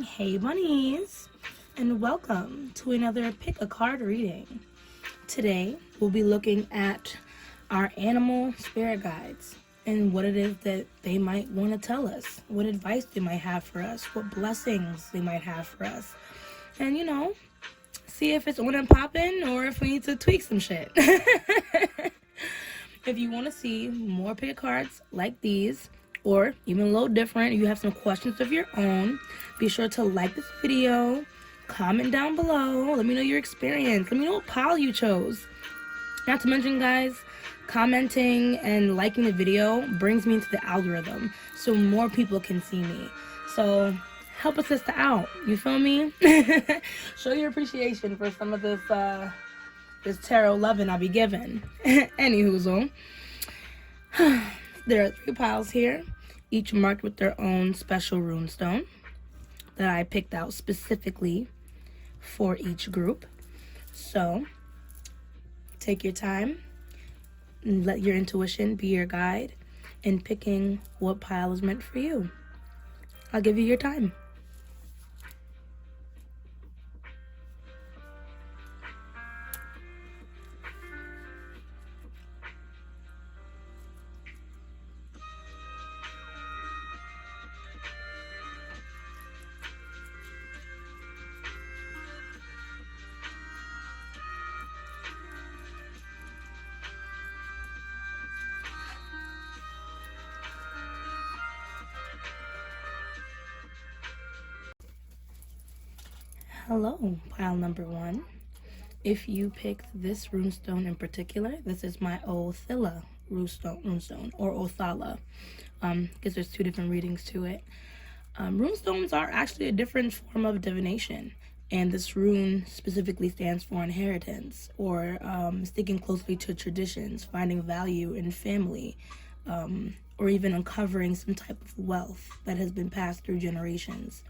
Hey bunnies, and welcome to another pick a card reading. Today we'll be looking at our animal spirit guides and what it is that they might want to tell us, what advice they might have for us, what blessings they might have for us, and see if it's on and popping or if we need to tweak some shit. If you want to see more pick cards like these, or even a little different, you have some questions of your own, be sure to like this video, comment down below, let me know your experience, let me know what pile you chose. Not to mention, guys, commenting and liking the video brings me into the algorithm so more people can see me. So help a sister out, you feel me? Show your appreciation for some of this tarot loving I'll be giving. Anywho, there are 3 piles here, each marked with their own special runestone that I picked out specifically for each group. So take your time and let your intuition be your guide in picking what pile is meant for you. I'll give you your time. Hello, pile number 1. If you picked this runestone in particular, this is my Othilla runestone, or Othala, because there's 2 different readings to it. Runestones are actually a different form of divination, and this rune specifically stands for inheritance, or sticking closely to traditions, finding value in family, or even uncovering some type of wealth that has been passed through generations.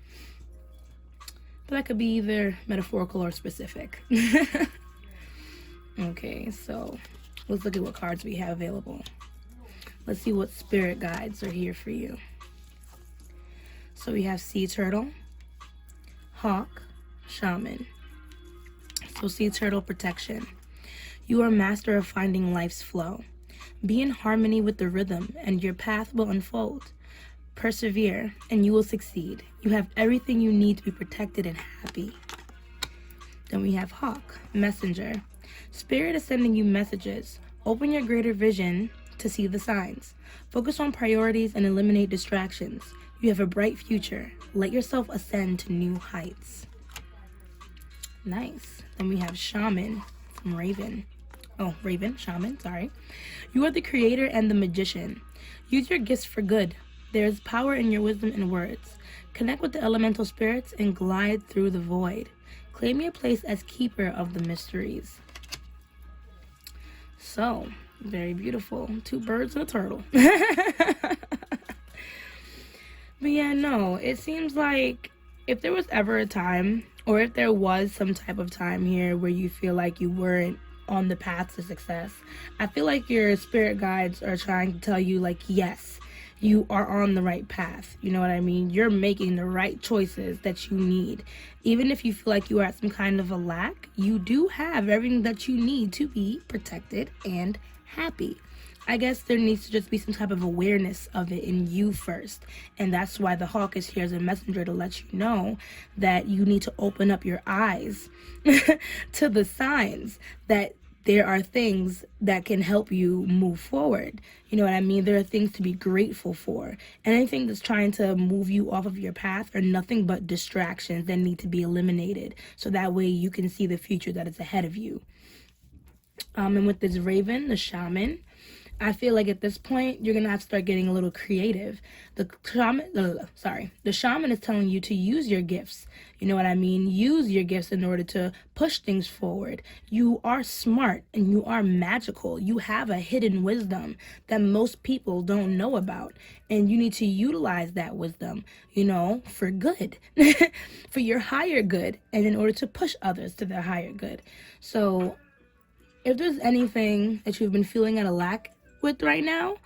But that could be either metaphorical or specific. Okay, so let's look at what cards we have available. Let's see what spirit guides are here for you. So we have Sea Turtle, Hawk, Shaman. So Sea Turtle, protection. You are master of finding life's flow. Be in harmony with the rhythm and your path will unfold. Persevere and you will succeed. You have everything you need to be protected and happy. Then we have Hawk, messenger. Spirit is sending you messages. Open your greater vision to see the signs. Focus on priorities and eliminate distractions. You have a bright future. Let yourself ascend to new heights. Nice. Then we have Shaman from Raven. Shaman, sorry. You are the creator and the magician. Use your gifts for good. There is power in your wisdom and words. Connect with the elemental spirits and glide through the void. Claim your place as keeper of the mysteries. So, very beautiful. 2 birds and a turtle. But yeah, no, it seems like if there was ever a time, or if there was some type of time here where you feel like you weren't on the path to success, I feel like your spirit guides are trying to tell you, like, yes, you are on the right path. You know what I mean? You're making the right choices that you need. Even if you feel like you are at some kind of a lack, you do have everything that you need to be protected and happy. I guess there needs to just be some type of awareness of it in you first. And that's why the Hawk is here as a messenger, to let you know that you need to open up your eyes to the signs that there are things that can help you move forward. You know what I mean? There are things to be grateful for. And anything that's trying to move you off of your path are nothing but distractions that need to be eliminated. So that way you can see the future that is ahead of you. And with this Raven, the Shaman, I feel like at this point, you're going to have to start getting a little creative. The shaman is telling you to use your gifts. You know what I mean? Use your gifts in order to push things forward. You are smart and you are magical. You have a hidden wisdom that most people don't know about. And you need to utilize that wisdom, for good, for your higher good, and in order to push others to their higher good. So if there's anything that you've been feeling at a lack with right now,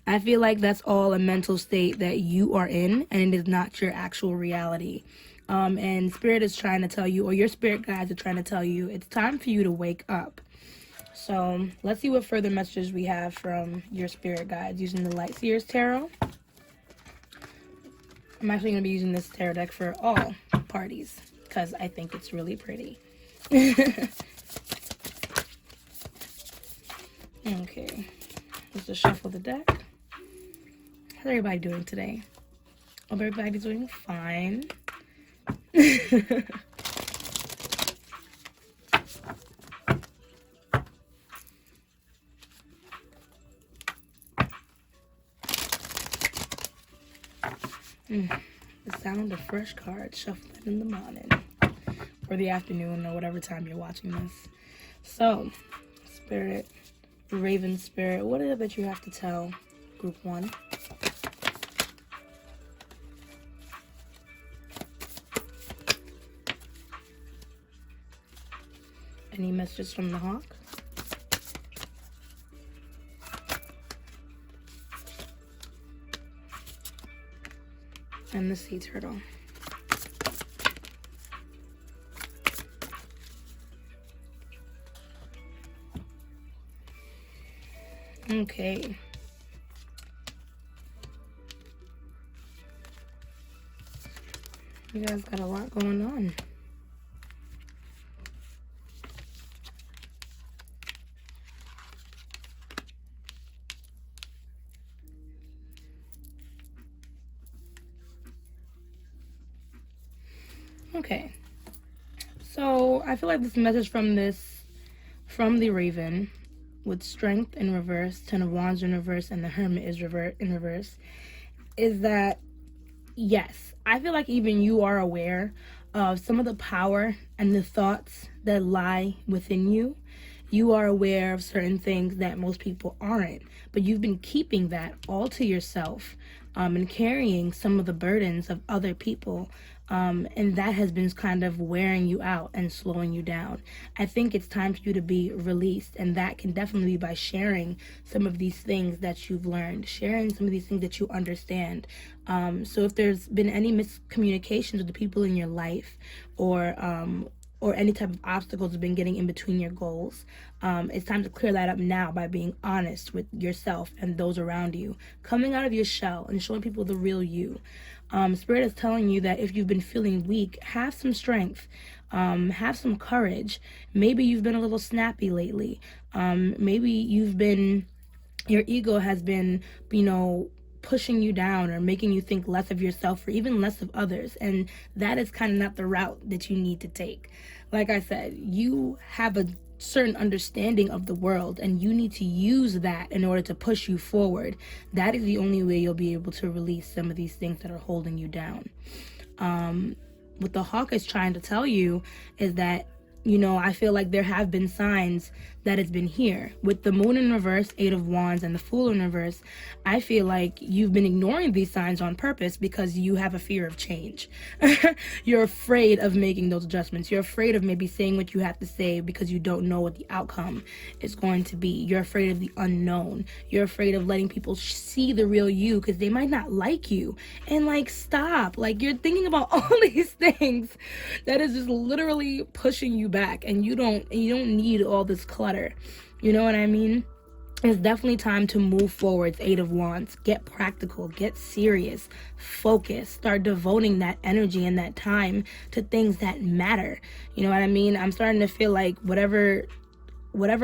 I feel like that's all a mental state that you are in, and it is not your actual reality. And Spirit is trying to tell you, or your spirit guides are trying to tell you, it's time for you to wake up. So let's see what further messages we have from your spirit guides using the Light Seers Tarot. I'm actually going to be using this tarot deck for all parties because I think it's really pretty. Okay, let's just shuffle the deck. How's everybody doing today? Hope everybody's doing fine. The sound of fresh cards shuffling in the morning or the afternoon or whatever time you're watching this. So, Spirit, Raven Spirit, what is it that you have to tell Group 1? Any messages from the Hawk? And the Sea Turtle. Okay. You guys got a lot going on. Okay. So I feel like this message from the Raven, with Strength in reverse, Ten of Wands in reverse, and the Hermit is in reverse, is that yes, I feel like even you are aware of some of the power and the thoughts that lie within you. You are aware of certain things that most people aren't, but you've been keeping that all to yourself, and carrying some of the burdens of other people. And that has been kind of wearing you out and slowing you down. I think it's time for you to be released, and that can definitely be by sharing some of these things that you've learned, sharing some of these things that you understand. So if there's been any miscommunications with the people in your life, or any type of obstacles have been getting in between your goals, it's time to clear that up now by being honest with yourself and those around you, coming out of your shell and showing people the real you. Spirit is telling you that if you've been feeling weak, have some strength, have some courage. Maybe you've been a little snappy lately. Maybe your ego has been, pushing you down or making you think less of yourself or even less of others. And that is kind of not the route that you need to take. Like I said, you have a certain understanding of the world, and you need to use that in order to push you forward. That is the only way you'll be able to release some of these things that are holding you down. What the Hawk is trying to tell you is that, I feel like there have been signs that it's been here. With the Moon in reverse, Eight of Wands, and the Fool in reverse, I feel like you've been ignoring these signs on purpose because you have a fear of change. You're afraid of making those adjustments. You're afraid of maybe saying what you have to say because you don't know what the outcome is going to be. You're afraid of the unknown. You're afraid of letting people see the real you because they might not like you. And stop. You're thinking about all these things that is just literally pushing you back, and you don't need all this clutter. You know what I mean? It's definitely time to move forward. Eight of Wands. Get practical, get serious, focus, start devoting that energy and that time to things that matter. You know what I mean? I'm starting to feel like whatever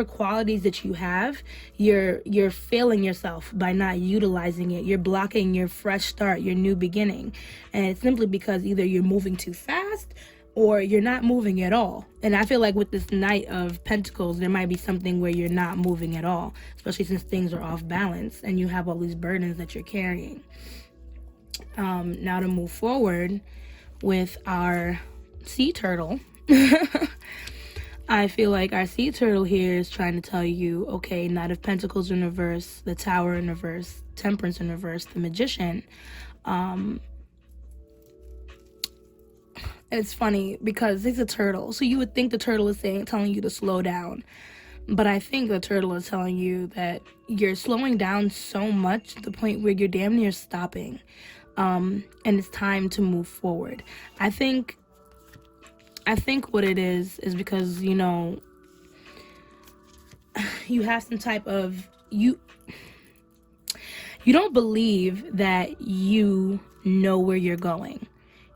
qualities that you have, you're failing yourself by not utilizing it. You're blocking your fresh start, your new beginning. And it's simply because either you're moving too fast or you're not moving at all. And I feel like with this Knight of Pentacles, there might be something where you're not moving at all, especially since things are off balance and you have all these burdens that you're carrying. Now to move forward with our Sea Turtle. I feel like our Sea Turtle here is trying to tell you, okay, Knight of Pentacles in reverse, the Tower in reverse, Temperance in reverse, the Magician. It's funny because he's a turtle, so you would think the turtle is telling you to slow down. But I think the turtle is telling you that you're slowing down so much to the point where you're damn near stopping. And it's time to move forward. I think what it is because, you know, you have some type of you don't believe that you know where you're going.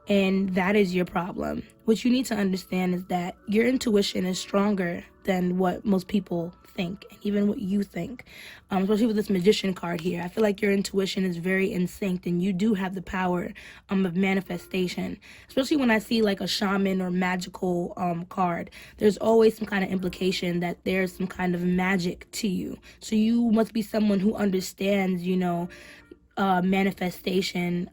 And that is your problem. What you need to understand is that your intuition is stronger than what most people think, and even what you think. Especially with this magician card here. I feel like your intuition is very in sync, and you do have the power of manifestation. Especially when I see like a shaman or magical card, there's always some kind of implication that there's some kind of magic to you. So you must be someone who understands, you know, manifestation,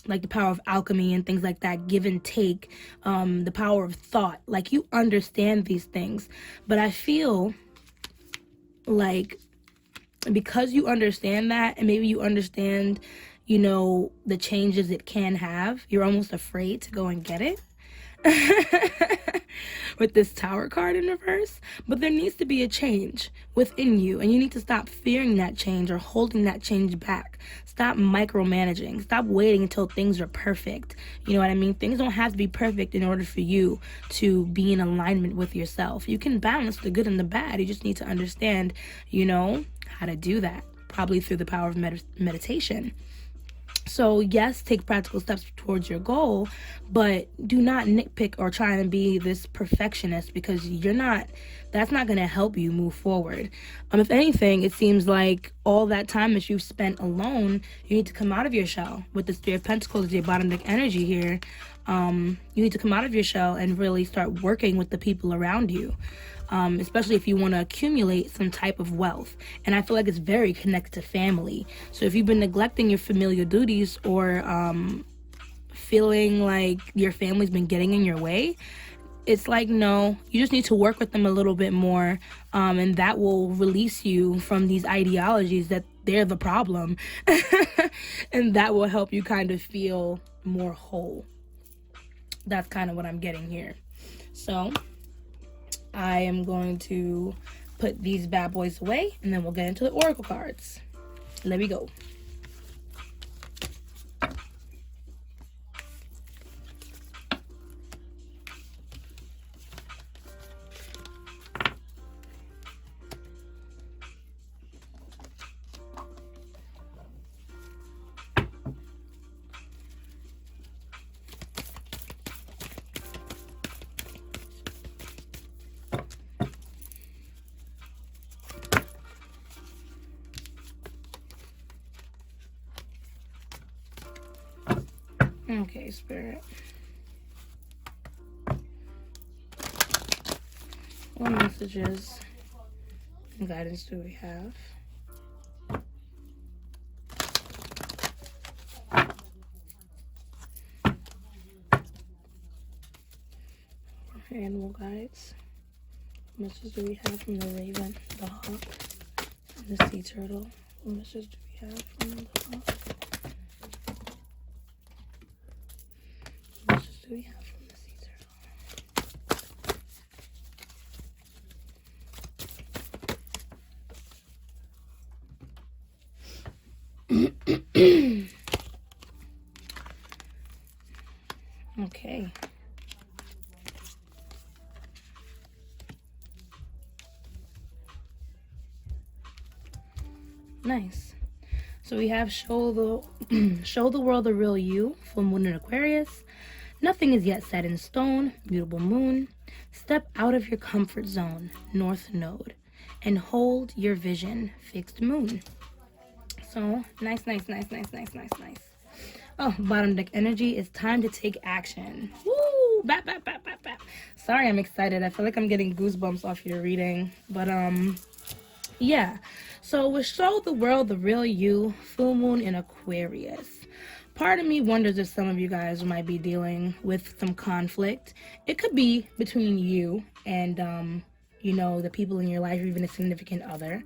like the power of alchemy and things like that, give and take, the power of thought. Like, you understand these things. But I feel like because you understand that, and maybe you understand, you know, the changes it can have, you're almost afraid to go and get it. With this Tower card in reverse. But there needs to be a change within you, and you need to stop fearing that change or holding that change back. Stop micromanaging. Stop waiting until things are perfect. You know what I mean? Things don't have to be perfect in order for you to be in alignment with yourself. You can balance the good and the bad. You just need to understand, you know, how to do that, probably through the power of meditation. So yes, take practical steps towards your goal, but do not nitpick or try and be this perfectionist, because that's not going to help you move forward. If anything, it seems like all that time that you've spent alone, you need to come out of your shell. With this Three of Pentacles, your bottom deck energy here, you need to come out of your shell and really start working with the people around you. Especially if you want to accumulate some type of wealth. And I feel like it's very connected to family. So if you've been neglecting your familial duties, or feeling like your family's been getting in your way, it's like, no, you just need to work with them a little bit more, and that will release you from these ideologies that they're the problem. And that will help you kind of feel more whole. That's kind of what I'm getting here. So I am going to put these bad boys away, and then we'll get into the oracle cards. Let me go. Okay, Spirit. What messages and guidance do we have? Animal guides. What messages do we have from the raven, the hawk, and the sea turtle? What messages do we have from the hawk? What messages do we have from the sea turtle? Okay. Nice. So we have show the world the real you, full moon in Aquarius. Nothing is yet set in stone, mutable moon. Step out of your comfort zone, north node, and hold your vision, fixed moon. So nice. Oh, bottom deck energy. It's time to take action. Woo! Bap. Sorry, I'm excited. I feel like I'm getting goosebumps off your reading. But yeah. So we show the world the real you, full moon in Aquarius. Part of me wonders if some of you guys might be dealing with some conflict. It could be between you and you know, the people in your life, or even a significant other.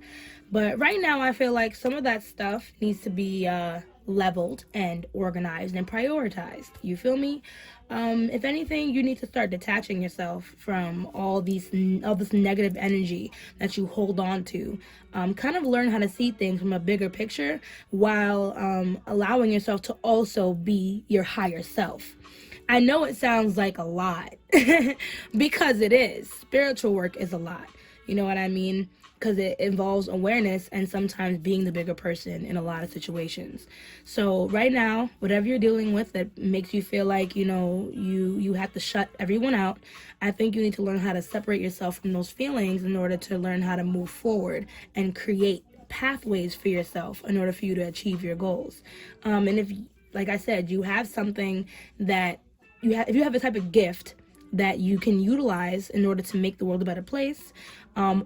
But right now I feel like some of that stuff needs to be leveled and organized and prioritized. You feel me? If anything, you need to start detaching yourself from all this negative energy that you hold on to. Kind of learn how to see things from a bigger picture while allowing yourself to also be your higher self. I know it sounds like a lot because it is. Spiritual work is a lot. You know what I mean? Because it involves awareness and sometimes being the bigger person in a lot of situations. So right now, whatever you're dealing with that makes you feel like, you have to shut everyone out, I think you need to learn how to separate yourself from those feelings in order to learn how to move forward and create pathways for yourself in order for you to achieve your goals. And if, like I said, you have something that if you have a type of gift that you can utilize in order to make the world a better place,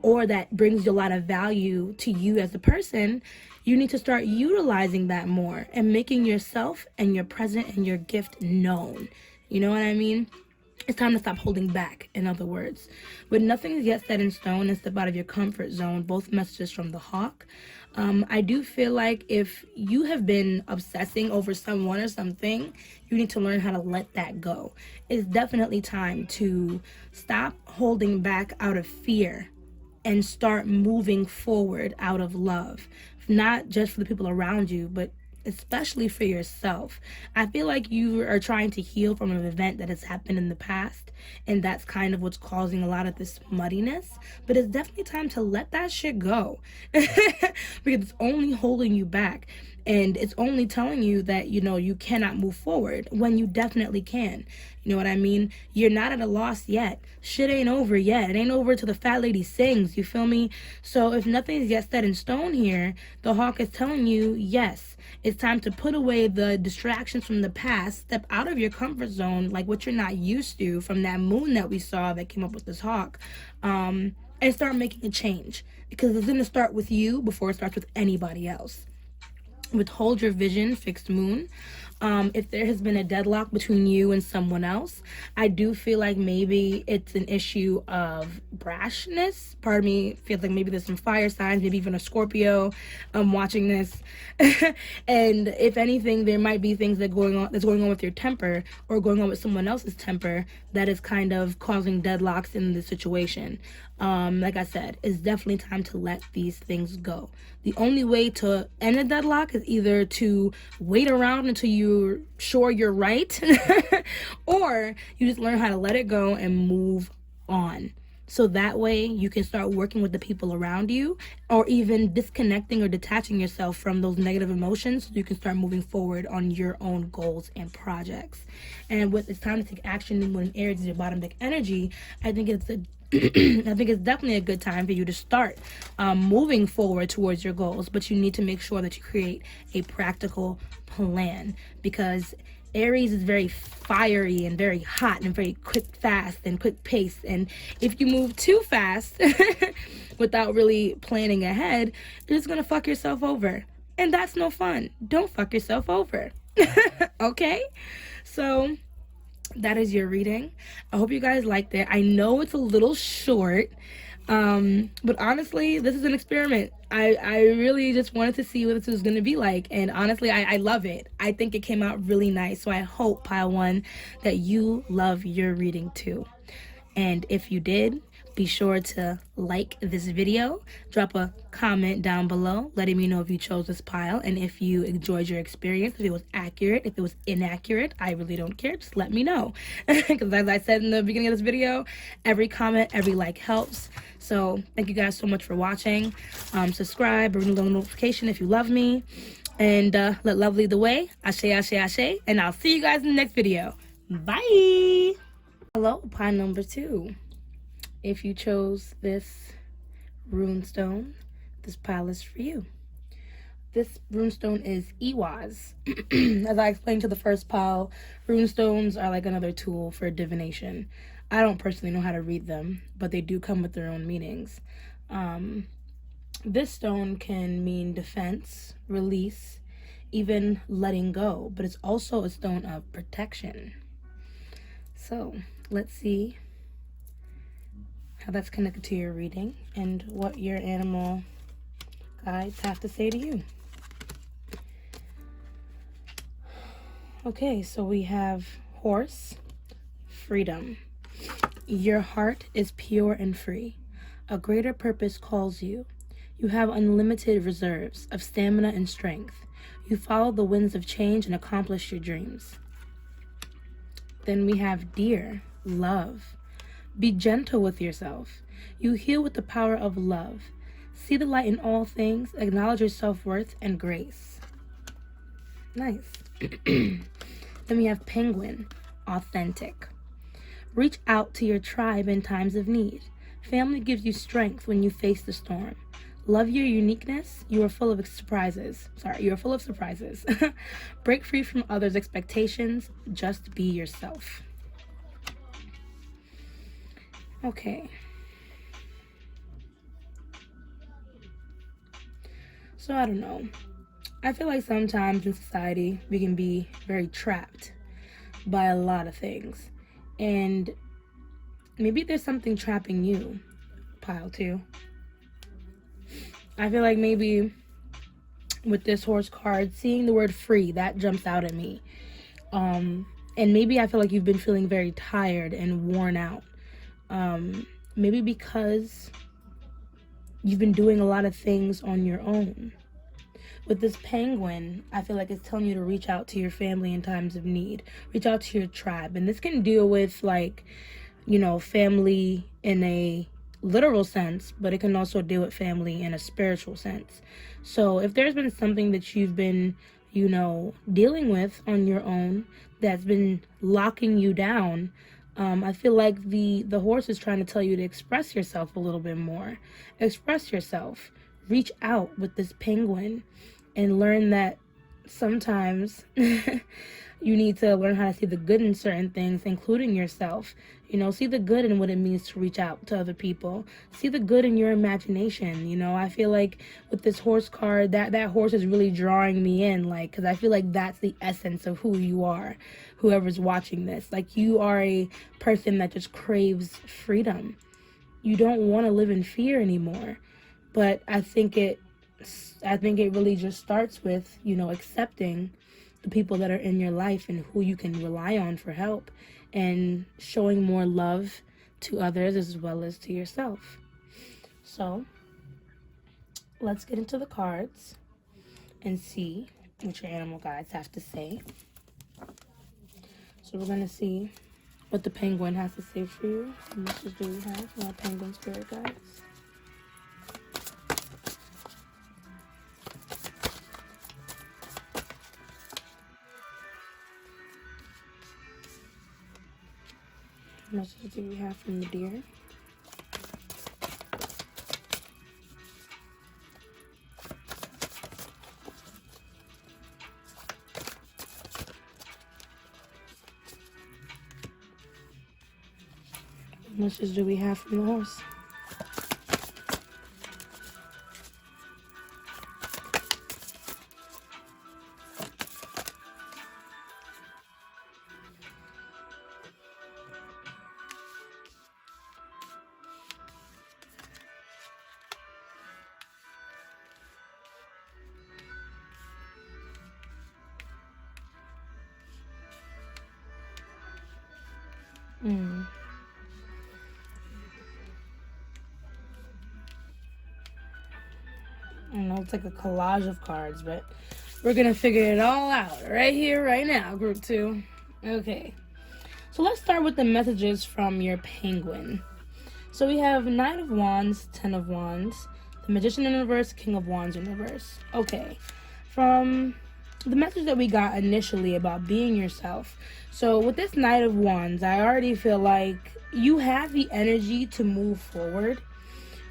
or that brings a lot of value to you as a person, you need to start utilizing that more and making yourself and your present and your gift known. You know what I mean? It's time to stop holding back, in other words. With nothing is yet set in stone and step out of your comfort zone, both messages from the hawk. I do feel like if you have been obsessing over someone or something, you need to learn how to let that go. It's definitely time to stop holding back out of fear and start moving forward out of love, not just for the people around you, but especially for yourself. I feel like you are trying to heal from an event that has happened in the past, and that's kind of what's causing a lot of this muddiness. But it's definitely time to let that shit go because it's only holding you back. And it's only telling you that, you cannot move forward when you definitely can. You know what I mean? You're not at a loss yet. Shit ain't over yet. It ain't over till the fat lady sings. You feel me? So if nothing's yet set in stone here, the hawk is telling you, yes, it's time to put away the distractions from the past, step out of your comfort zone, like what you're not used to from that moon that we saw that came up with this hawk, and start making a change. Because it's going to start with you before it starts with anybody else. Withhold your vision, fixed moon. If there has been a deadlock between you and someone else, I do feel like maybe it's an issue of brashness. Part of me feels like maybe there's some fire signs, maybe even a Scorpio watching this. And if anything, there might be things that's going on with your temper or going on with someone else's temper that is kind of causing deadlocks in the situation. Like I said, it's definitely time to let these things go. The only way to end a deadlock is either to wait around until you're sure you're right, or you just learn how to let it go and move on. So that way you can start working with the people around you, or even disconnecting or detaching yourself from those negative emotions so you can start moving forward on your own goals and projects. And with it's time to take action when Aries is your bottom deck energy, I think it's definitely a good time for you to start moving forward towards your goals, but you need to make sure that you create a practical plan, because Aries is very fiery and very hot and very fast and quick pace, and if you move too fast without really planning ahead, you're just gonna fuck yourself over, and that's no fun. Don't fuck yourself over. Okay, so that is your reading. I hope you guys liked it. I know it's a little short, but honestly, this is an experiment. I really just wanted to see what this was going to be like, and honestly, I love it. I think it came out really nice, so I hope, Pile 1, that you love your reading too. And if you did, be sure to like this video, drop a comment down below letting me know if you chose this pile and if you enjoyed your experience, if it was accurate, if it was inaccurate. I really don't care, just let me know. Because as I said in the beginning of this video, every comment, every like helps. So thank you guys so much for watching. Subscribe or ring the notification if you love me, and let love lead the way. Ashe, ashe, ashe, and I'll see you guys in the next video. Bye. Hello, pile number 2. If you chose this runestone, this pile is for you. This runestone is Iwaz. As I explained to the first pile, runestones are like another tool for divination. I don't personally know how to read them, but they do come with their own meanings. This stone can mean defense, release, even letting go, but it's also a stone of protection. So let's see how that's connected to your reading and what your animal guides have to say to you. Okay, so we have horse, freedom. Your heart is pure and free. A greater purpose calls you. You have unlimited reserves of stamina and strength. You follow the winds of change and accomplish your dreams. Then we have deer, love. Be gentle with yourself. You heal with the power of love. See the light in all things. Acknowledge your self-worth and grace. Nice. Then we have penguin, authentic. Reach out to your tribe in times of need. Family gives you strength when you face the storm. Love your uniqueness. You are full of surprises. You are full of surprises. Break free from others' expectations. Just be yourself. Okay. So I don't know. I feel like sometimes in society we can be very trapped by a lot of things. And maybe there's something trapping you, pile two. I feel like maybe with this horse card, seeing the word free, that jumps out at me. And maybe I feel like you've been feeling very tired and worn out. Maybe because you've been doing a lot of things on your own. With this penguin, I feel like it's telling you to reach out to your family in times of need. Reach out to your tribe. And this can deal with, like, you know, family in a literal sense, but it can also deal with family in a spiritual sense. So if there's been something that you've been, you know, dealing with on your own that's been locking you down, I feel like the horse is trying to tell you to express yourself a little bit more. Express yourself. Reach out with this penguin and learn that sometimes you need to learn how to see the good in certain things, including yourself. You know, see the good in what it means to reach out to other people. See the good in your imagination. You know, I feel like with this horse card, that horse is really drawing me in, like, because I feel like that's the essence of who you are, whoever's watching this. Like, you are a person that just craves freedom. You don't want to live in fear anymore. But I think it really just starts with, you know, accepting the people that are in your life and who you can rely on for help, and showing more love to others as well as to yourself. So let's get into the cards and see what your animal guides have to say. So we're going to see what the penguin has to say for you. What messages do we have from our penguin spirit guides? What messages do we have from the deer? What messages do we have from the horse? I don't know, it's like a collage of cards, but we're gonna figure it all out right here, right now, group 2. Okay, so let's start with the messages from your penguin. So we have Knight of Wands, 10 of Wands, the Magician in reverse, King of Wands in reverse. Okay, from the message that we got initially about being yourself. So with this Knight of Wands, I already feel like you have the energy to move forward.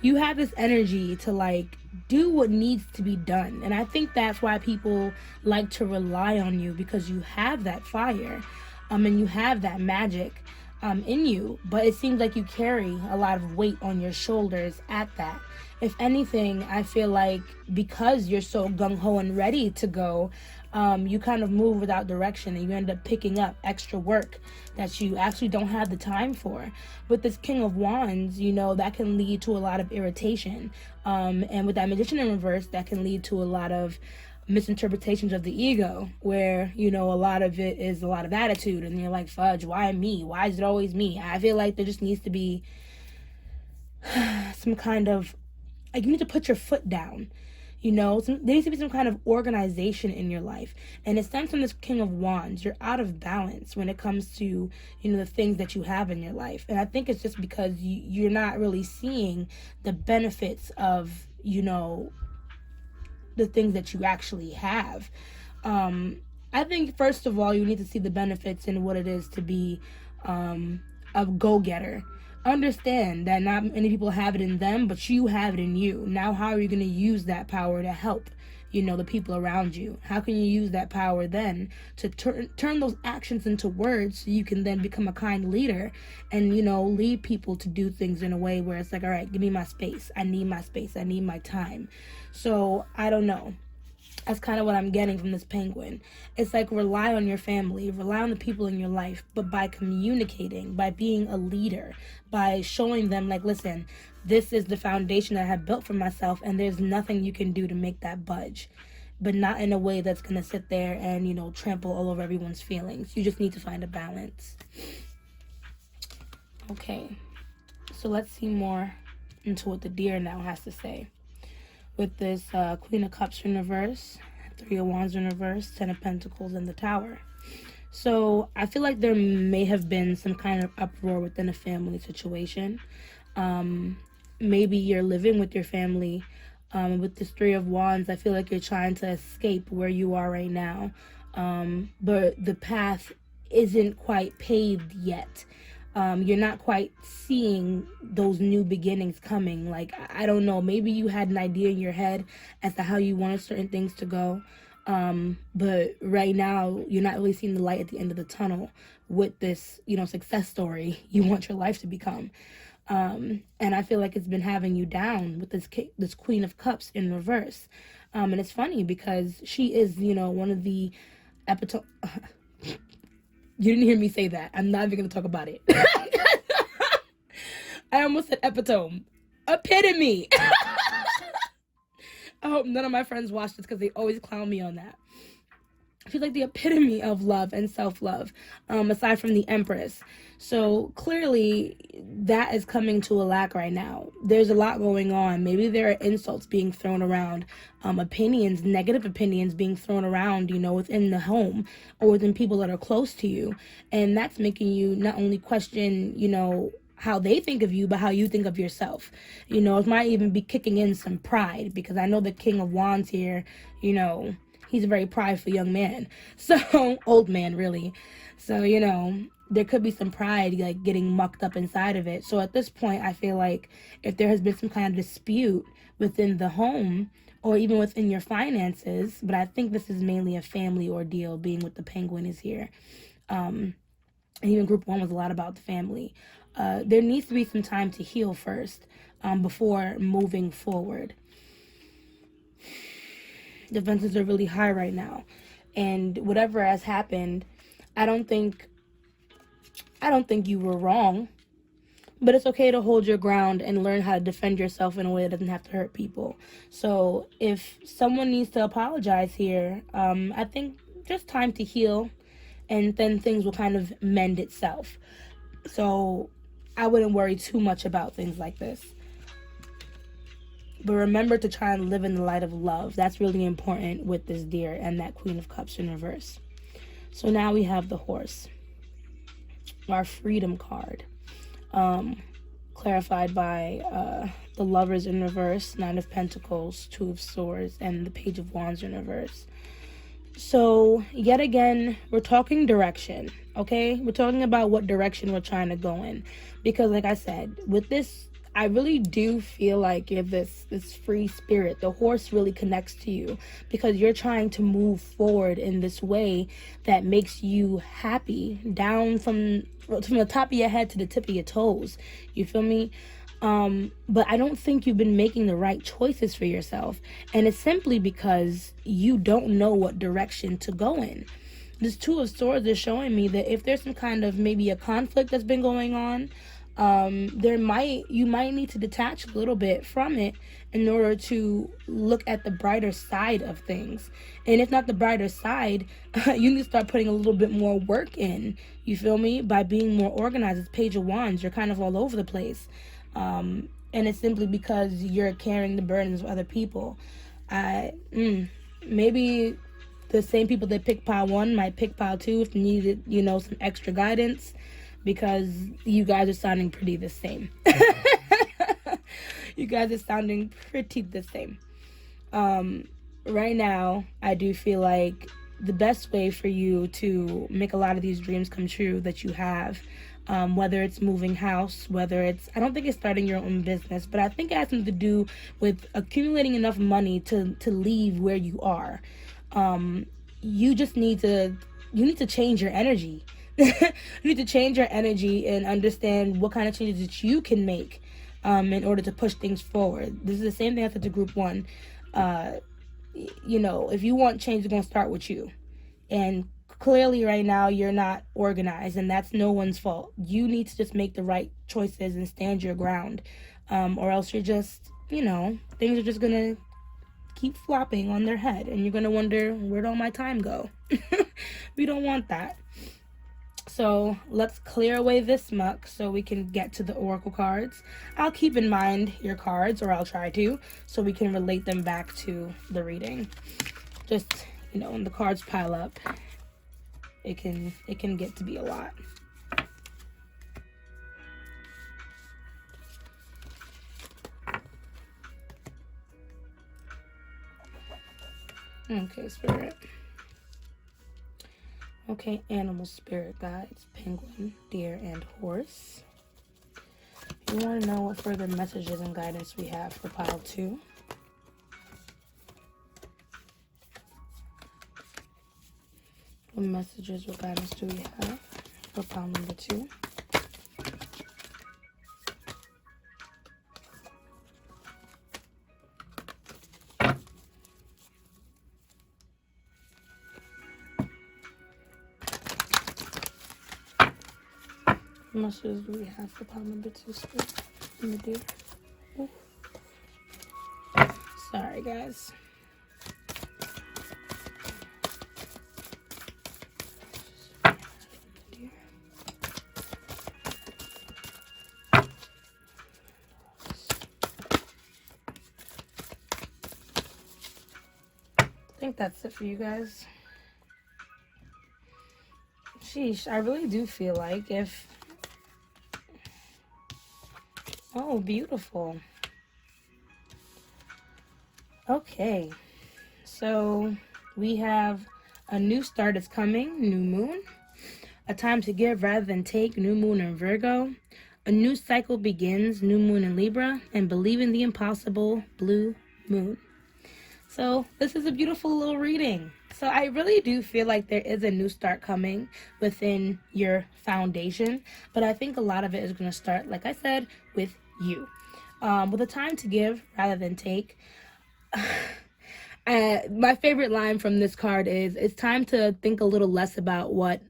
You have this energy to, like, do what needs to be done. And I think that's why people like to rely on you, because you have that fire, and you have that magic in you. But it seems like you carry a lot of weight on your shoulders at that. If anything, I feel like because you're so gung-ho and ready to go, you kind of move without direction, and you end up picking up extra work that you actually don't have the time for. With this King of Wands, you know, that can lead to a lot of irritation. And with that Magician in reverse, that can lead to a lot of misinterpretations of the ego, where, you know, a lot of it is a lot of attitude, and you're like, fudge, why me? Why is it always me? I feel like there just needs to be some kind of, like, you need to put your foot down. You know, there needs to be some kind of organization in your life. And it stems from this King of Wands. You're out of balance when it comes to, you know, the things that you have in your life. And I think it's just because you're not really seeing the benefits of, you know, the things that you actually have. I think, first of all, you need to see the benefits in what it is to be a go-getter. Understand that not many people have it in them, but you have it in you. Now, how are you going to use that power to help, you know, the people around you? How can you use that power then to turn those actions into words, so you can then become a kind leader and, you know, lead people to do things in a way where it's like, all right, give me my space. I need my space. I need my time. So I don't know. That's kind of what I'm getting from this penguin. It's like, rely on your family, rely on the people in your life, but by communicating, by being a leader, by showing them, like, listen, this is the foundation that I have built for myself, and there's nothing you can do to make that budge. But not in a way that's going to sit there and, you know, trample all over everyone's feelings. You just need to find a balance. Okay, so let's see more into what the deer now has to say. With this Queen of Cups in reverse, Three of Wands in reverse, Ten of Pentacles in the Tower. So I feel like there may have been some kind of uproar within a family situation. Maybe you're living with your family. With this Three of Wands, I feel like you're trying to escape where you are right now. But the path isn't quite paved yet. You're not quite seeing those new beginnings coming. Like, I don't know, maybe you had an idea in your head as to how you wanted certain things to go. But right now, you're not really seeing the light at the end of the tunnel with this, you know, success story you want your life to become. And I feel like it's been having you down with this Queen of Cups in reverse. And it's funny because she is, you know, one of the epitome. You didn't hear me say that. I'm not even going to talk about it. I almost said epitome. Epitome. I hope none of my friends watch this because they always clown me on that. She's like the epitome of love and self-love, aside from the Empress. So clearly that is coming to a lack right now. There's a lot going on. Maybe there are insults being thrown around, opinions, negative opinions being thrown around, you know, within the home or within people that are close to you. And that's making you not only question, you know, how they think of you, but how you think of yourself. You know, it might even be kicking in some pride, because I know the King of Wands here, you know, he's a very prideful young man. So, old man, really. So, you know, there could be some pride, like, getting mucked up inside of it. So at this point, I feel like if there has been some kind of dispute within the home or even within your finances, but I think this is mainly a family ordeal, being what the penguin is here. And even group 1 was a lot about the family. There needs to be some time to heal first, before moving forward. Defenses are really high right now, and whatever has happened, I don't think you were wrong, but it's okay to hold your ground and learn how to defend yourself in a way that doesn't have to hurt people. So if someone needs to apologize here, I think just time to heal, and then things will kind of mend itself. So I wouldn't worry too much about things like this. But remember to try and live in the light of love. That's really important with this deer and that Queen of Cups in reverse. So now we have the Horse, our freedom card, clarified by the Lovers in reverse, Nine of Pentacles, Two of Swords, and the Page of Wands in reverse. So yet again, we're talking direction, okay? We're talking about what direction we're trying to go in. Because like I said, with this, I really do feel like you have this free spirit. The horse really connects to you because you're trying to move forward in this way that makes you happy, down from the top of your head to the tip of your toes. You feel me? But I don't think you've been making the right choices for yourself. And it's simply because you don't know what direction to go in. This Two of Swords is showing me that if there's some kind of maybe a conflict that's been going on, You might need to detach a little bit from it in order to look at the brighter side of things. And if not the brighter side, you need to start putting a little bit more work in. You feel me? By being more organized. It's Page of Wands. You're kind of all over the place. And it's simply because you're carrying the burdens of other people. Maybe the same people that pick pile one might pick pile two if you needed, some extra guidance, because you guys are sounding pretty the same. You guys are sounding pretty the same. Right now, I do feel like the best way for you to make a lot of these dreams come true that you have, whether it's moving house, I don't think it's starting your own business, but I think it has something to do with accumulating enough money to leave where you are. You just need to change your energy. You need to change your energy and understand what kind of changes that you can make in order to push things forward. This is the same thing I said to group one. If you want change, it's going to start with you. And clearly right now you're not organized, and that's no one's fault. You need to just make the right choices and stand your ground, or else you're just, things are just going to keep flopping on their head, and you're going to wonder, where'd all my time go? We don't want that. So let's clear away this muck so we can get to the oracle cards. I'll keep in mind your cards, or I'll try to, so we can relate them back to the reading. Just, when the cards pile up, it can get to be a lot. Okay, Spirit. Okay, animal spirit guides, penguin, deer, and horse. You want to know what further messages and guidance we have for pile 2. What messages, what guidance do we have for pile number 2? What messages do we have for pile number 2, spirit? In the deer. Ooh. Sorry, guys. I think that's it for you guys. Sheesh, I really do feel like if... Oh, beautiful. Okay, so we have a new start is coming, new moon. A time to give rather than take, new moon in Virgo. A new cycle begins, new moon in Libra. And believe in the impossible, blue moon. So this is a beautiful little reading. So I really do feel like there is a new start coming within your foundation. But I think a lot of it is going to start, like I said, with you. With a time to give rather than take. My favorite line from this card is, it's time to think a little less about what,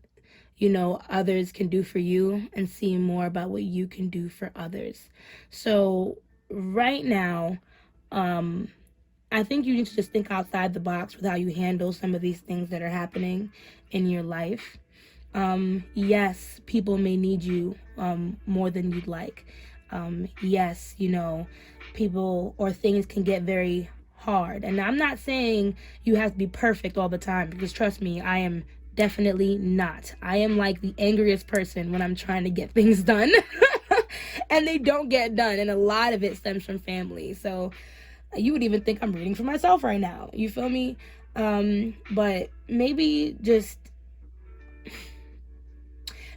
others can do for you and see more about what you can do for others. So right now, I think you need to just think outside the box with how you handle some of these things that are happening in your life. Yes, people may need you more than you'd like. Yes, people or things can get very hard. And I'm not saying you have to be perfect all the time, because trust me, I am definitely not. I am like the angriest person when I'm trying to get things done and they don't get done. And a lot of it stems from family. So you would even think I'm reading for myself right now. You feel me? But maybe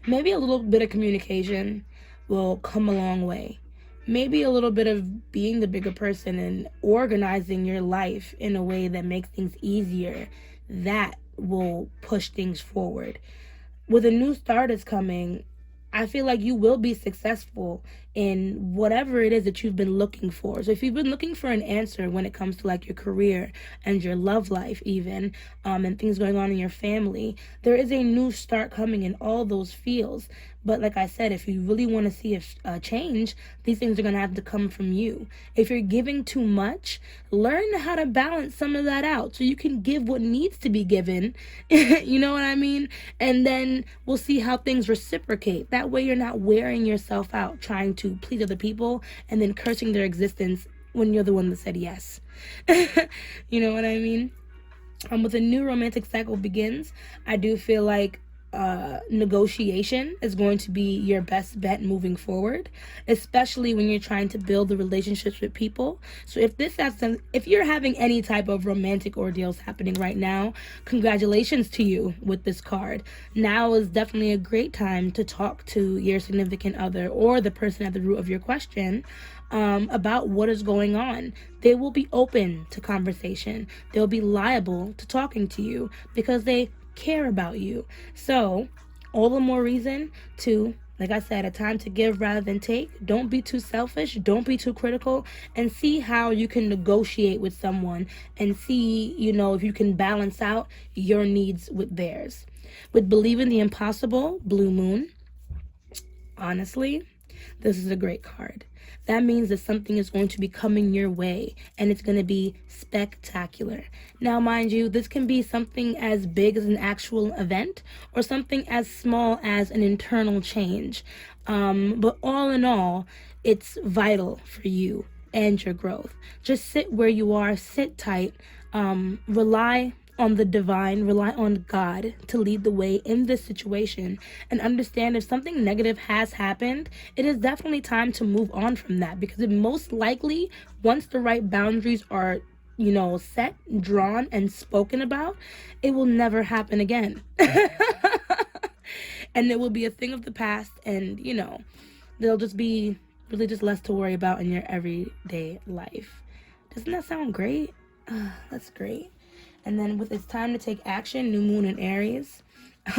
a little bit of communication will come a long way. Maybe a little bit of being the bigger person and organizing your life in a way that makes things easier, that will push things forward. With a new start is coming, I feel like you will be successful in whatever it is that you've been looking for. So if you've been looking for an answer when it comes to like your career and your love life even, and things going on in your family, there is a new start coming in all those fields. But like I said, if you really want to see a change, these things are going to have to come from you. If you're giving too much, learn how to balance some of that out so you can give what needs to be given. You know what I mean? And then we'll see how things reciprocate. That way you're not wearing yourself out trying to please other people and then cursing their existence when you're the one that said yes. You know what I mean? With a new romantic cycle begins, I do feel like negotiation is going to be your best bet moving forward, especially when you're trying to build the relationships with people. So if you're having any type of romantic ordeals happening right now, congratulations to you with this card. Now is definitely a great time to talk to your significant other or the person at the root of your question about what is going on. They will be open to conversation. They'll be liable to talking to you because they care about you. So all the more reason to, like I said, a time to give rather than take. Don't be too selfish, don't be too critical, and see how you can negotiate with someone and see, if you can balance out your needs with theirs. With Believe in the Impossible, Blue Moon, honestly, this is a great card. That means that something is going to be coming your way and it's going to be spectacular. Now, mind you, this can be something as big as an actual event or something as small as an internal change. But all in all, it's vital for you and your growth. Just sit where you are, sit tight, rely on the divine, rely on God to lead the way in this situation, and understand if something negative has happened, it is definitely time to move on from that, because it most likely, once the right boundaries are set, drawn, and spoken about, it will never happen again. And it will be a thing of the past, and there'll just be really just less to worry about in your everyday life. Doesn't that sound great? That's great. And then with It's Time to Take Action, New Moon in Aries,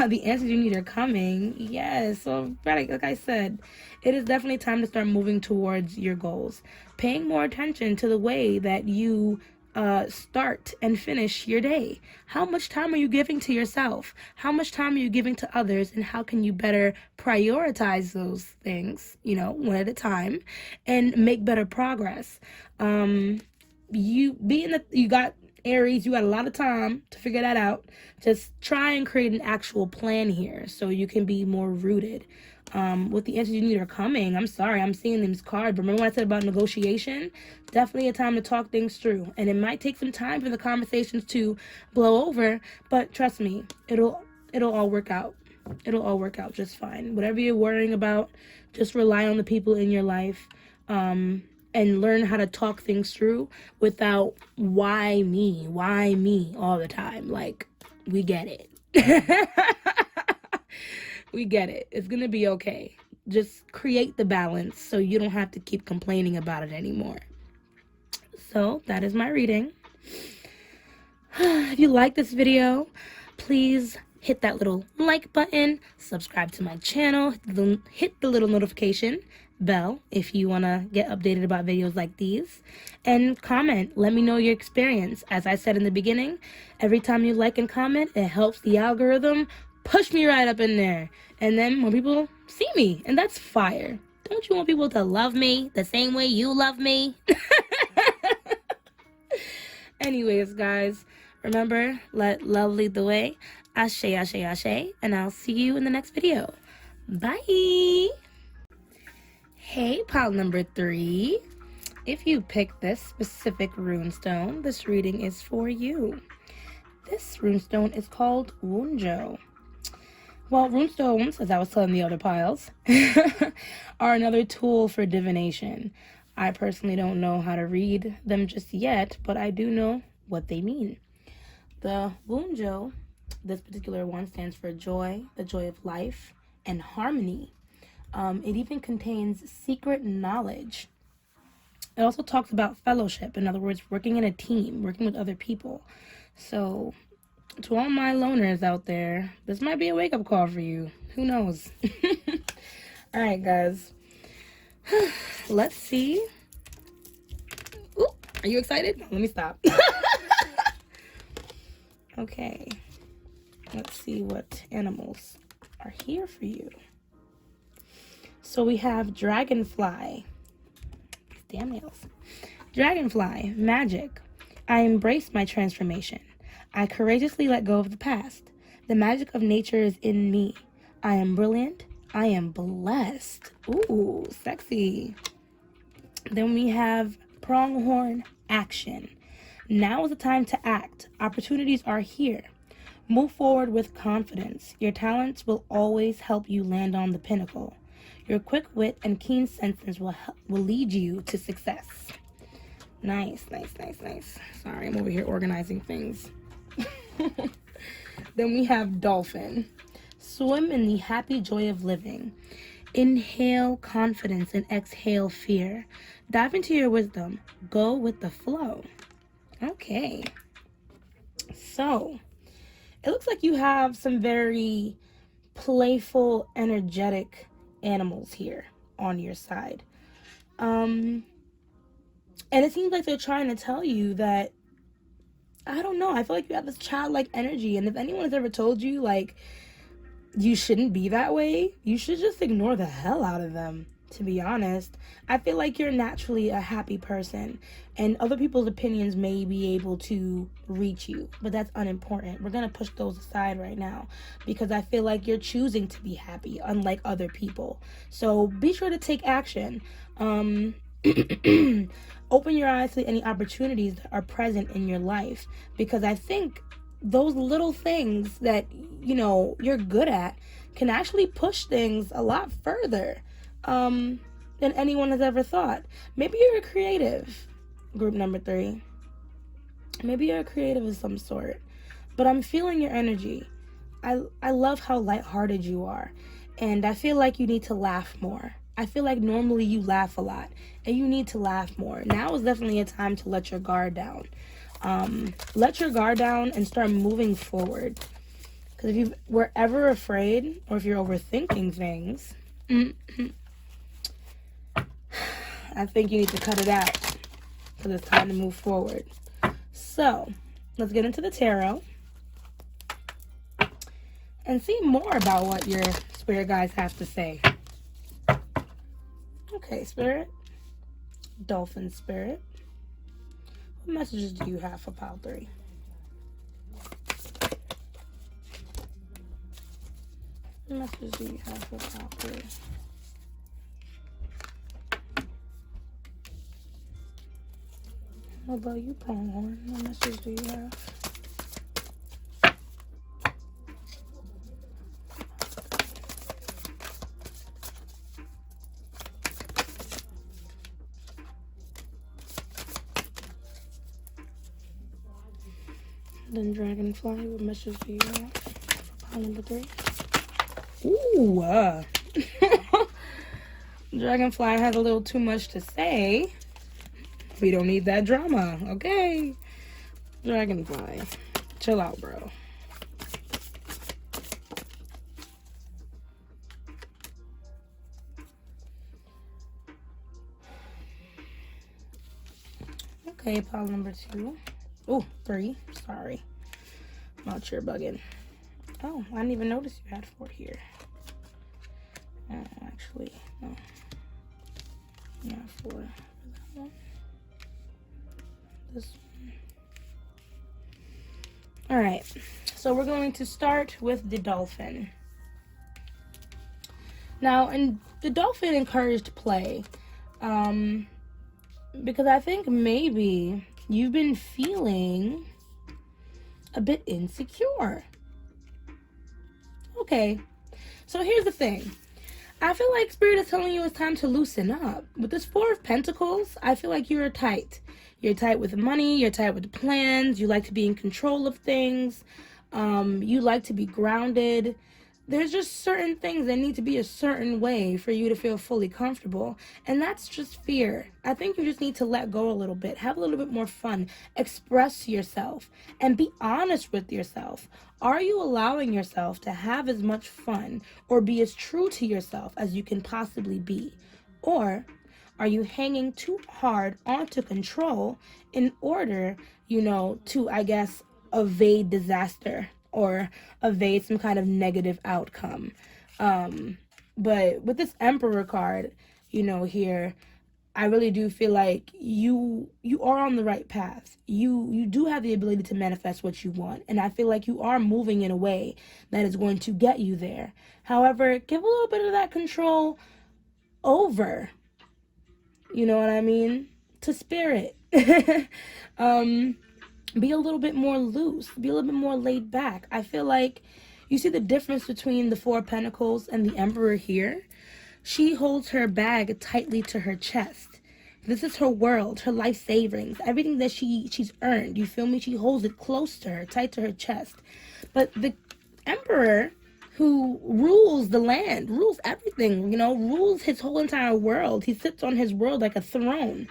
the answers you need are coming. Yes. So, like I said, it is definitely time to start moving towards your goals. Paying more attention to the way that you start and finish your day. How much time are you giving to yourself? How much time are you giving to others? And how can you better prioritize those things, one at a time, and make better progress? You got Aries, you got a lot of time to figure that out. Just try and create an actual plan here so you can be more rooted. What the answers you need are coming. I'm sorry, I'm seeing these cards. Remember what I said about negotiation? Definitely a time to talk things through. And it might take some time for the conversations to blow over, but trust me, it'll all work out. It'll all work out just fine. Whatever you're worrying about, just rely on the people in your life. And learn how to talk things through without why me all the time. Like, we get it. We get it. It's going to be okay. Just create the balance so you don't have to keep complaining about it anymore. So that is my reading. If you like this video, please hit that little like button, subscribe to my channel, hit the little notification bell if you want to get updated about videos like these, and comment. Let me know your experience. As I said in the beginning, every time you like and comment, it helps the algorithm push me right up in there, and then more people see me, and that's fire. Don't you want people to love me the same way you love me? Anyways, guys, remember, let love lead the way. Ashe, ashe, ashe, and I'll see you in the next video. Bye. Hey, pile number 3. If you picked this specific runestone, this reading is for you. This runestone is called Wunjo. Well, runestones, as I was telling the other piles, are another tool for divination. I personally don't know how to read them just yet, but I do know what they mean. The Wunjo, this particular one, stands for joy, the joy of life, and harmony. It even contains secret knowledge. It also talks about fellowship, in other words, working in a team, working with other people. So, to all my loners out there, this might be a wake-up call for you. Who knows? All right, guys. Let's see. Ooh, are you excited? Let me stop. Okay. Let's see what animals are here for you. So we have dragonfly. Damn nails. Dragonfly, magic. I embrace my transformation. I courageously let go of the past. The magic of nature is in me. I am brilliant. I am blessed. Ooh, sexy. Then we have pronghorn, action. Now is the time to act. Opportunities are here. Move forward with confidence. Your talents will always help you land on the pinnacle. Your quick wit and keen senses will lead you to success. Nice, nice, nice, nice. Sorry, I'm over here organizing things. Then we have dolphin. Swim in the happy joy of living. Inhale confidence and exhale fear. Dive into your wisdom. Go with the flow. Okay. So, it looks like you have some very playful, energetic animals here on your side. And it seems like they're trying to tell you that, I don't know, I feel like you have this childlike energy, and if anyone has ever told you, like, you shouldn't be that way, you should just ignore the hell out of them, to be honest. I feel like you're naturally a happy person, and other people's opinions may be able to reach you, but that's unimportant. We're gonna push those aside right now, because I feel like you're choosing to be happy, unlike other people. So be sure to take action. Open your eyes to any opportunities that are present in your life, because I think those little things that, you know, you're good at can actually push things a lot further than anyone has ever thought. Maybe you're a creative, group number 3. Maybe you're a creative of some sort, but I'm feeling your energy. I love how lighthearted you are, and I feel like you need to laugh more. I feel like normally you laugh a lot, and you need to laugh more. Now is definitely a time to let your guard down. Let your guard down and start moving forward. Because if you were ever afraid, or if you're overthinking things, I think you need to cut it out, because it's time to move forward. So, let's get into the tarot and see more about what your spirit guides have to say. Okay, spirit. Dolphin spirit. What messages do you have for pile 3? What messages do you have for pile 3? What about you, pronghorn? What message do you have? Then dragonfly, what message do you have for pile number 3? Ooh, dragonfly has a little too much to say. We don't need that drama, okay? Dragonfly, chill out, bro. Okay, pile number 2. Oh, 3. Sorry. I'm out here bugging. Oh, I didn't even notice you had 4 here. Actually, no. Yeah, 4 for that one. This one. Alright, so we're going to start with the dolphin. Now, and the dolphin encouraged play. Because I think maybe you've been feeling a bit insecure. Okay, so here's the thing. I feel like Spirit is telling you it's time to loosen up. With this 4 of Pentacles, I feel like you're tight. You're tight with money, you're tight with plans, you like to be in control of things, you like to be grounded. there's just certain things that need to be a certain way for you to feel fully comfortable. And that's just fear. I think you just need to let go a little bit, have a little bit more fun, express yourself, and be honest with yourself. Are you allowing yourself to have as much fun or be as true to yourself as you can possibly be? Or are you hanging too hard onto control in order, to, I guess, evade disaster or evade some kind of negative outcome? But with this Emperor card, here, I really do feel like you are on the right path. You do have the ability to manifest what you want, and I feel like you are moving in a way that is going to get you there. However, give a little bit of that control over, you know what I mean, to spirit. Be a little bit more loose, be a little bit more laid back. I feel like you see the difference between the Four of Pentacles and the Emperor here. She holds her bag tightly to her chest. This is her world, her life savings, everything that she's earned. You feel me? She holds it close to her, tight to her chest. But the Emperor, who rules the land, rules everything, rules his whole entire world. He sits on his world like a throne.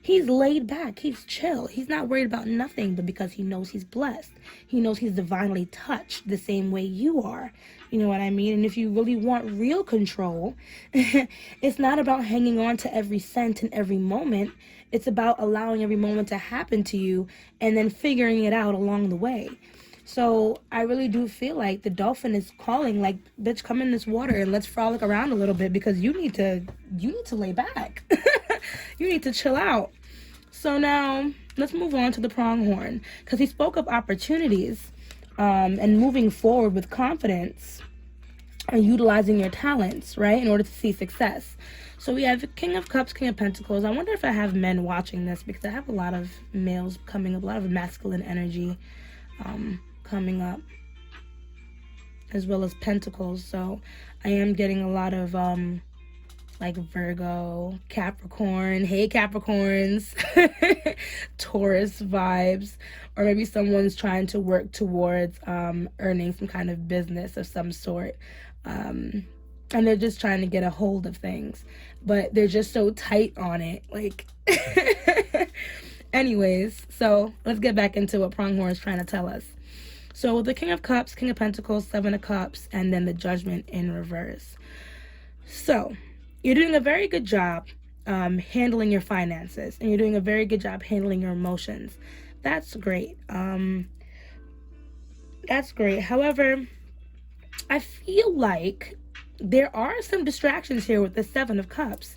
He's laid back. He's chill. He's not worried about nothing, but because he knows he's blessed. He knows he's divinely touched the same way you are. You know what I mean? And if you really want real control, it's not about hanging on to every cent and every moment. It's about allowing every moment to happen to you and then figuring it out along the way. So I really do feel like the dolphin is calling, like, bitch, come in this water and let's frolic around a little bit, because you need to lay back. You need to chill out. So now let's move on to the pronghorn, because he spoke of opportunities and moving forward with confidence and utilizing your talents, right, in order to see success. So we have King of Cups, King of Pentacles. I wonder if I have men watching this, because I have a lot of males coming up, a lot of masculine energy coming up, as well as Pentacles. So I am getting a lot of like Virgo, Capricorn, hey Capricorns, Taurus vibes, or maybe someone's trying to work towards earning some kind of business of some sort, and they're just trying to get a hold of things, but they're just so tight on it, like. Anyways, so let's get back into what pronghorn is trying to tell us. So with the King of Cups, King of Pentacles, Seven of Cups, and then the Judgment in reverse. So you're doing a very good job handling your finances, and you're doing a very good job handling your emotions. That's great. That's great. However, I feel like there are some distractions here with the Seven of Cups,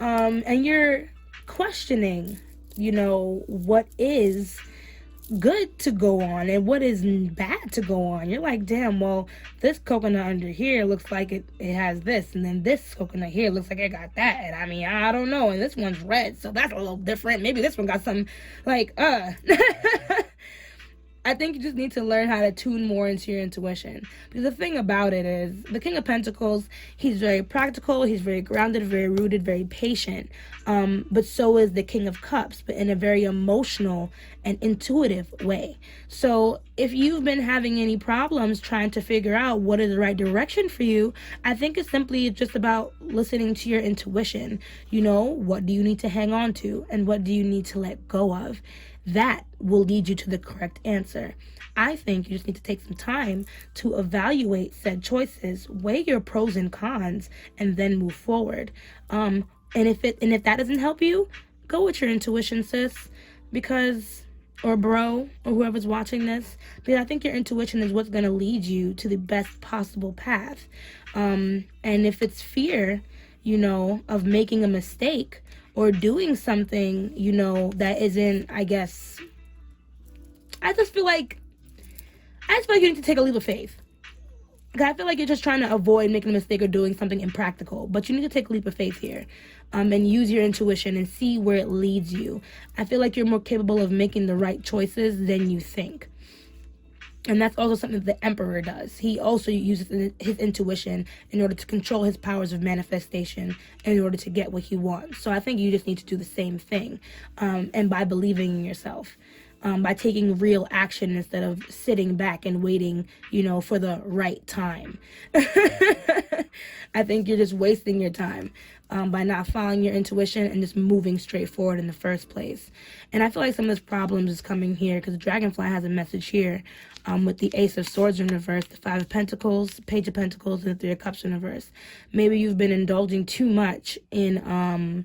and you're questioning, what is good to go on and what is bad to go on. You're like, damn, well, this coconut under here looks like it has this, and then this coconut here looks like it got that, and I mean, I don't know, and this one's red, so that's a little different. Maybe this one got some, like, I think you just need to learn how to tune more into your intuition. Because the thing about it is, the King of Pentacles, he's very practical, he's very grounded, very rooted, very patient. But so is the King of Cups, but in a very emotional and intuitive way. So if you've been having any problems trying to figure out what is the right direction for you, I think it's simply just about listening to your intuition. What do you need to hang on to, and what do you need to let go of? That will lead you to the correct answer. I think you just need to take some time to evaluate said choices, weigh your pros and cons, and then move forward. And if that doesn't help you, go with your intuition, sis, or bro, or whoever's watching this, because I think your intuition is what's going to lead you to the best possible path. And if it's fear, of making a mistake, or doing something, that isn't, I guess, I just feel like you need to take a leap of faith. I feel like you're just trying to avoid making a mistake or doing something impractical, but you need to take a leap of faith here, and use your intuition and see where it leads you. I feel like you're more capable of making the right choices than you think. And that's also something that the Emperor does. He also uses his intuition in order to control his powers of manifestation in order to get what he wants. So I think you just need to do the same thing, and by believing in yourself. by taking real action instead of sitting back and waiting, for the right time. I think you're just wasting your time by not following your intuition and just moving straight forward in the first place. And I feel like some of this problem is coming here because the Dragonfly has a message here with the Ace of Swords in reverse, the Five of Pentacles, Page of Pentacles, and the Three of Cups in reverse. Maybe you've been indulging too much in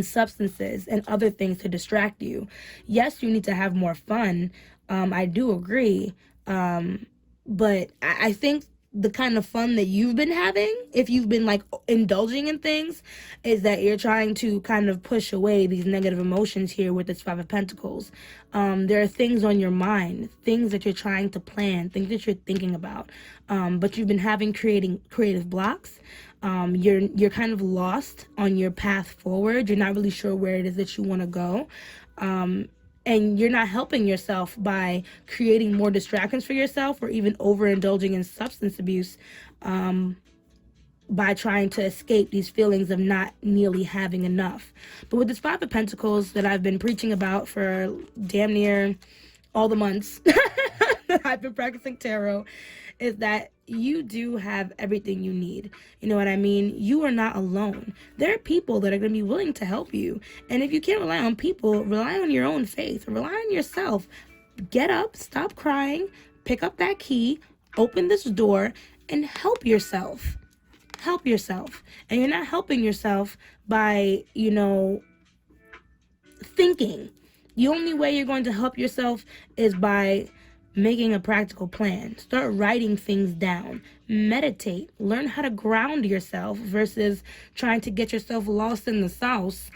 substances and other things to distract you. Yes, you need to have more fun. I do agree. But I think the kind of fun that you've been having, if you've been like indulging in things, is that you're trying to kind of push away these negative emotions here with this Five of Pentacles. There are things on your mind, things that you're trying to plan, things that you're thinking about, but you've been having creative blocks. You're kind of lost on your path forward. You're not really sure where it is that you want to go. And you're not helping yourself by creating more distractions for yourself or even overindulging in substance abuse by trying to escape these feelings of not nearly having enough. But with this Five of Pentacles that I've been preaching about for damn near all the months that I've been practicing tarot, is that you do have everything you need. You know what I mean? You are not alone. There are people that are going to be willing to help you. And if you can't rely on people, rely on your own faith. Rely on yourself. Get up, stop crying, pick up that key, open this door, and help yourself. Help yourself. And you're not helping yourself by, thinking. The only way you're going to help yourself is by making a practical plan. Start writing things down. Meditate. Learn how to ground yourself versus trying to get yourself lost in the sauce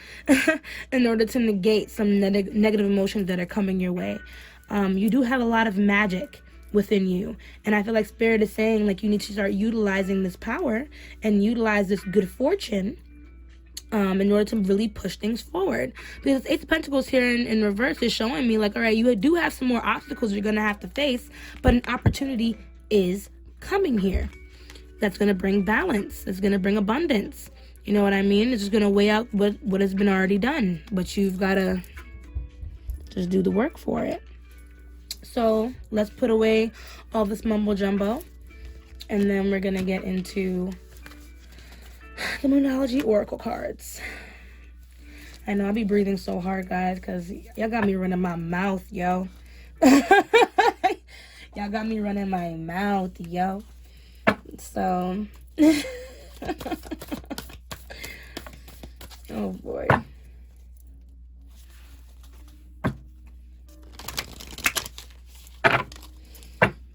in order to negate some negative emotions that are coming your way. You do have a lot of magic within you. And I feel like Spirit is saying, like, you need to start utilizing this power and utilize this good fortune in order to really push things forward. Because Ace of Pentacles here in reverse is showing me, like, all right, you do have some more obstacles you're going to have to face, but an opportunity is coming here that's going to bring balance. It's going to bring abundance. You know what I mean? It's just going to weigh out what has been already done, but you've got to just do the work for it. So let's put away all this mumbo jumbo, and then we're going to get into the Moonology Oracle cards. I know I be breathing so hard, guys, because y'all got me running my mouth, yo. Y'all got me running my mouth, yo. So, oh boy.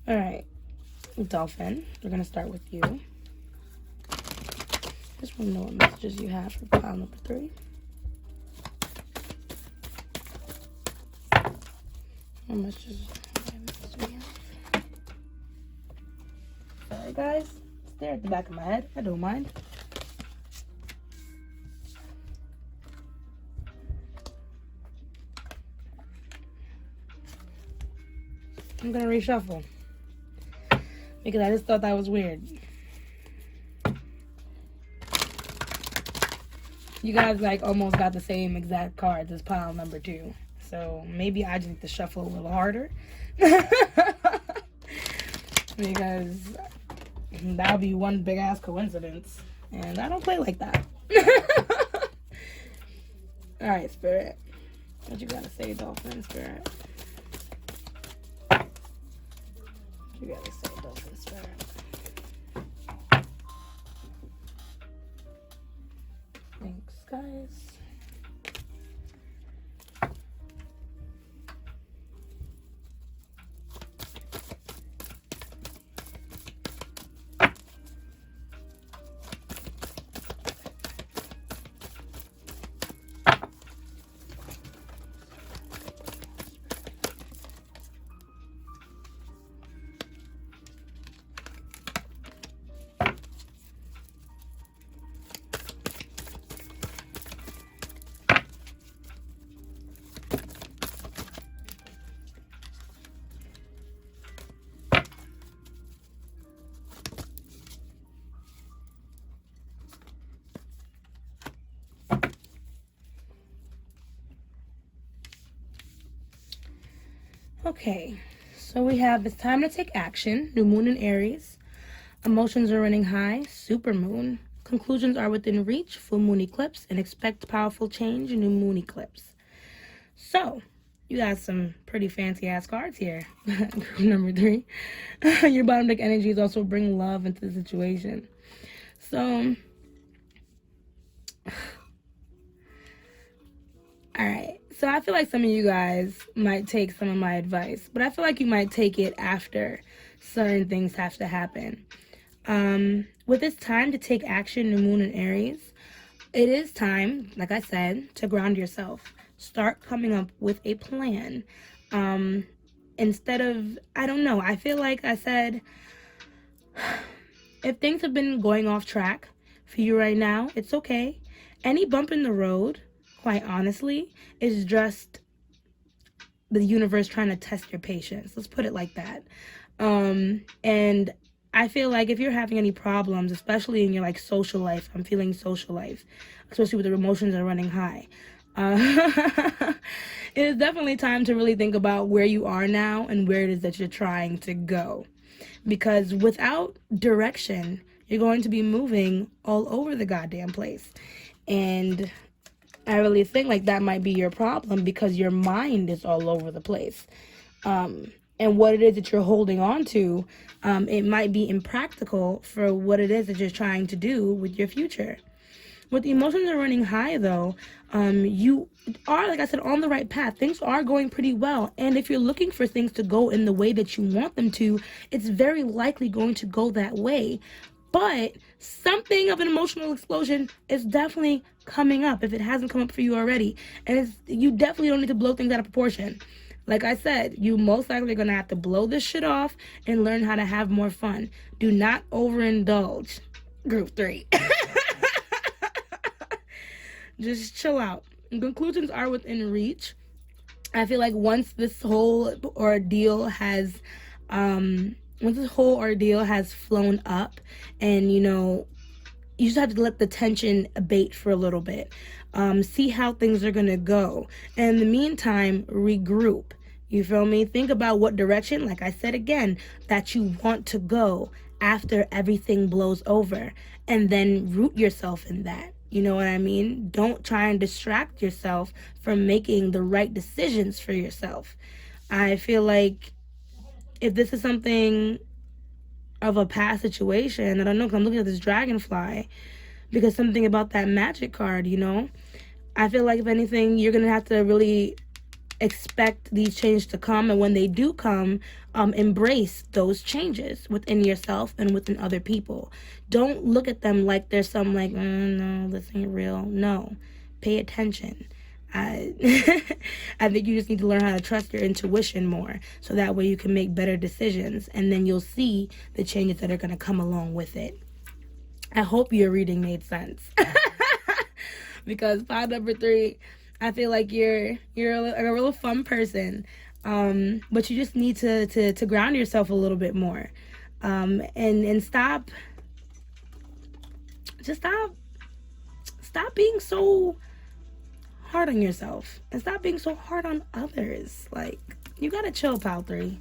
All right, Dolphin, we're going to start with you. Just want to know what messages you have for pile number 3. What messages do we have? Sorry, guys. Stare at the back of my head. I don't mind. I'm going to reshuffle because I just thought that was weird. You guys like almost got the same exact cards as pile number 2. So maybe I just need to shuffle a little harder. Because that'll be one big ass coincidence. And I don't play like that. Alright, Spirit. What you gotta say, Dolphin, Spirit? What you gotta say, Dolphin, Spirit? Thanks, guys. Okay, so we have it's time to take action. New moon in Aries. Emotions are running high. Super moon. Conclusions are within reach. Full moon eclipse. And expect powerful change. New moon eclipse. So, you got some pretty fancy ass cards here. Group number 3. Your bottom deck energies also bring love into the situation. So, alright. So I feel like some of you guys might take some of my advice, but I feel like you might take it after certain things have to happen. With this time to take action, new moon in Aries, it is time, like I said, to ground yourself. Start coming up with a plan. Instead of, I don't know, I feel like I said, if things have been going off track for you right now, it's okay. Any bump in the road, quite honestly, is just the universe trying to test your patience. Let's put it like that. And I feel like if you're having any problems, especially in your like social life, I'm feeling social life, especially with the emotions that are running high, it is definitely time to really think about where you are now and where it is that you're trying to go. Because without direction, you're going to be moving all over the goddamn place. And I really think like that might be your problem because your mind is all over the place. And what it is that you're holding on to, it might be impractical for what it is that you're trying to do with your future. With the emotions are running high, though, you are, like I said, on the right path. Things are going pretty well. And if you're looking for things to go in the way that you want them to, it's very likely going to go that way. But something of an emotional explosion is definitely coming up if it hasn't come up for you already. And you definitely don't need to blow things out of proportion. Like I said, you most likely are going to have to blow this shit off and learn how to have more fun. Do not overindulge. Group 3. Just chill out. Conclusions are within reach. I feel like once this whole ordeal has flown up, and you just have to let the tension abate for a little bit. See how things are gonna go. And in the meantime, regroup. You feel me? Think about what direction, like I said again, that you want to go after everything blows over, and then root yourself in that. You know what I mean? Don't try and distract yourself from making the right decisions for yourself. I feel like if this is something of a past situation, I don't know, because I'm looking at this dragonfly, because something about that magic card, I feel like if anything, you're going to have to really expect these changes to come, and when they do come, embrace those changes within yourself and within other people. Don't look at them like there's some like, no, this ain't real. No, pay attention. I think you just need to learn how to trust your intuition more, so that way you can make better decisions, and then you'll see the changes that are going to come along with it. I hope your reading made sense. Because pile number 3, I feel like you're a real fun person, but you just need to ground yourself a little bit more, and stop being so hard on yourself, and stop being so hard on others. Like, you gotta chill, pile 3.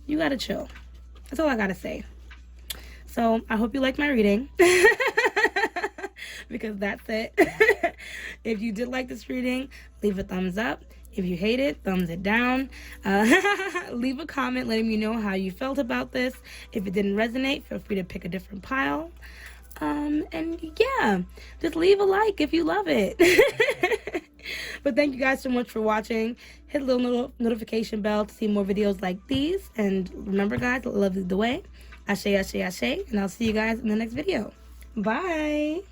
You gotta chill. That's all I gotta say. So I hope you liked my reading. Because that's it. If you did like this reading, leave a thumbs up. If you hate it, thumbs it down. Leave a comment letting me know how you felt about this. If it didn't resonate, feel free to pick a different pile. And yeah, just leave a like if you love it. But thank you guys so much for watching. Hit the little notification bell to see more videos like these. And remember, guys, love is the way. Ashe, ashe, ashe. And I'll see you guys in the next video. Bye.